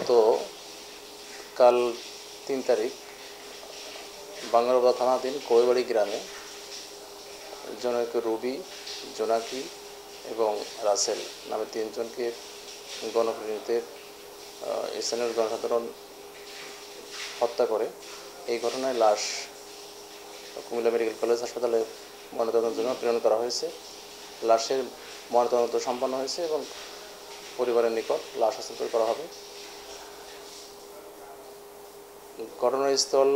গত কাল ৩ তারিখ বাঙ্গারবাদ থানাধীন কইবাড়ি গ্রামে জনৈক রবি, জোনাকি এবং রাসেল নামে ৩ জনকে গণপিটুনিতে স্থানীয় জনসাধারণ হত্যা করে। এই ঘটনায় লাশ কুমিল্লা মেডিকেল কলেজ হাসপাতালে ময়নাতদন্তের জন্য প্রেরণ করা হয়েছে। লাশের ময়নাতদন্ত সম্পন্ন হয়েছে এবং পরিবারের নিকট লাশ হস্তান্তর করা হবে। ঘটনাস্থল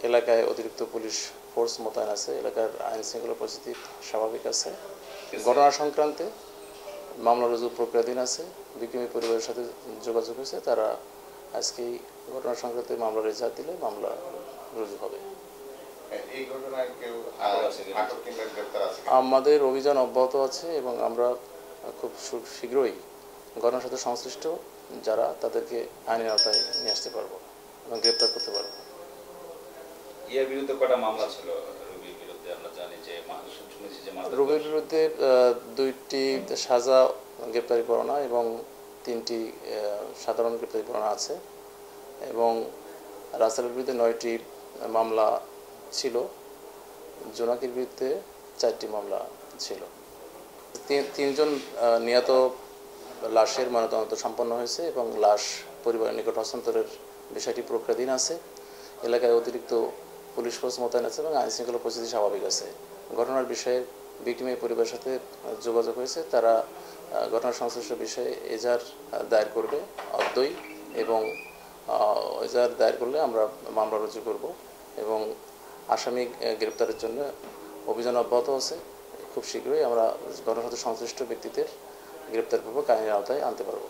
এলাকায় অতিরিক্ত পুলিশ ফোর্স মোতায়েন আছে। এলাকার আইন শৃঙ্খলা পরিস্থিতি স্বাভাবিক আছে। ঘটনা সংক্রান্তে মামলা রুজু প্রক্রিয়াধীন আছে। বিক্রমী পরিবারের সাথে যোগাযোগ হয়েছে, তারা আজকেই ঘটনা সংক্রান্তে মামলা রেজাল্ট দিলে মামলা রুজু হবে। আমাদের অভিযান অব্যাহত আছে এবং আমরা খুব শীঘ্রই ঘটনার সাথে সংশ্লিষ্ট যারা তাদেরকে আইনের আওতায় নিয়ে আসতে পারবো এবং গ্রেপ্তার করতে পারবো। এর বিরুদ্ধে কয়টা মামলা ছিল রবির বিরুদ্ধে? আমরা জানি যে রবির বিরুদ্ধে 2টি সাজা গ্রেপ্তারি পরোয়ানা এবং 3টি সাধারণ গ্রেপ্তারি পরোয়ানা আছে এবং রাসেলের বিরুদ্ধে 9টি মামলা ছিল। জোনাকির বিরুদ্ধে 4টি মামলা ছিল। 3 জন নিহত লাশের ময়নাতদন্ত সম্পন্ন হয়েছে এবং লাশ পরিবারের নিকট হস্তান্তরের বিষয়টি প্রক্রিয়াধীন আছে। এলাকায় অতিরিক্ত পুলিশ ফোর্স মোতায়েন আছে এবং আইন শৃঙ্খলা পরিস্থিতি স্বাভাবিক আছে। ঘটনার বিষয়ে ভিকটিমের পরিবারের সাথে যোগাযোগ হয়েছে, তারা ঘটনার সংশ্লিষ্ট বিষয়ে এজাহার দায়ের করবে অদ্যই এবং এজাহার দায়ের করলে আমরা মামলা রুজু করব এবং আসামি গ্রেপ্তারের জন্য অভিযান অব্যাহত আছে। খুব শীঘ্রই আমরা ঘটনার সাথে সংশ্লিষ্ট ব্যক্তিদের গ্রেপ্তারপূর্বক আইনের আওতায় আনতে পারব।